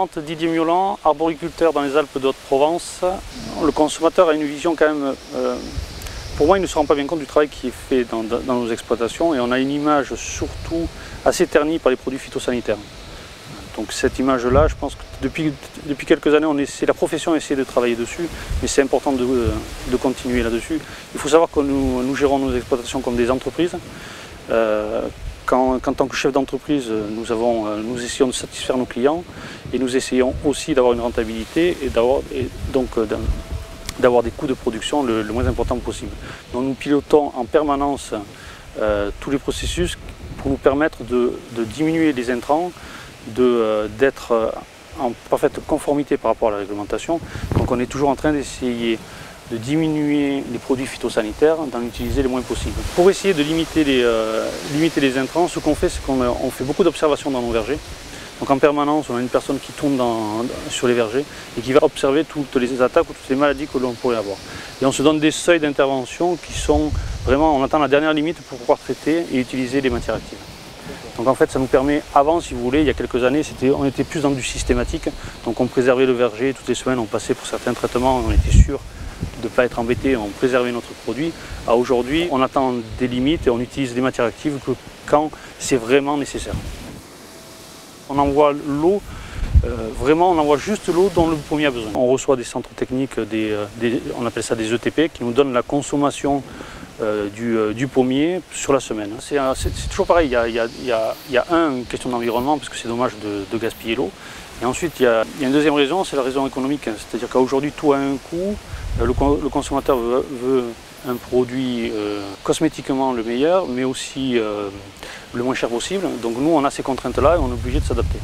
présente Didier Miolan, arboriculteur dans les Alpes de Haute-Provence. Le consommateur a une vision quand même, pour moi il ne se rend pas bien compte du travail qui est fait dans nos exploitations et on a une image surtout assez ternie par les produits phytosanitaires. Donc cette image-là, je pense que depuis quelques années, la profession essaie de travailler dessus, mais c'est important de continuer là-dessus. Il faut savoir que nous gérons nos exploitations comme des entreprises. En tant que chef d'entreprise, nous essayons de satisfaire nos clients et nous essayons aussi d'avoir une rentabilité et d'avoir des coûts de production le moins important possible. Donc nous pilotons en permanence tous les processus pour nous permettre de diminuer les intrants, d'être en parfaite conformité par rapport à la réglementation. Donc on est toujours en train d'essayer de diminuer les produits phytosanitaires, d'en utiliser le moins possible. Pour essayer de limiter les intrants, ce qu'on fait, c'est qu'on fait beaucoup d'observations dans nos vergers. Donc en permanence, on a une personne qui tourne sur les vergers et qui va observer toutes les attaques ou toutes les maladies que l'on pourrait avoir. Et on se donne des seuils d'intervention qui sont vraiment, on attend la dernière limite pour pouvoir traiter et utiliser les matières actives. Donc en fait ça nous permet, avant si vous voulez, il y a quelques années, on était plus dans du systématique. Donc on préservait le verger, toutes les semaines on passait pour certains traitements, on était sûr de ne pas être embêté, on préservait notre produit. À aujourd'hui, on attend des limites et on utilise des matières actives que quand c'est vraiment nécessaire. On envoie l'eau, vraiment on envoie juste l'eau dont le pommier a besoin. On reçoit des centres techniques, on appelle ça des ETP, qui nous donnent la consommation du pommier sur la semaine. C'est toujours pareil, il y a une question d'environnement parce que c'est dommage de gaspiller l'eau. Et ensuite il y a une deuxième raison, c'est la raison économique. C'est-à-dire qu'aujourd'hui tout a un coût, le consommateur veut un produit cosmétiquement le meilleur mais aussi le moins cher possible. Donc nous on a ces contraintes-là et on est obligé de s'adapter.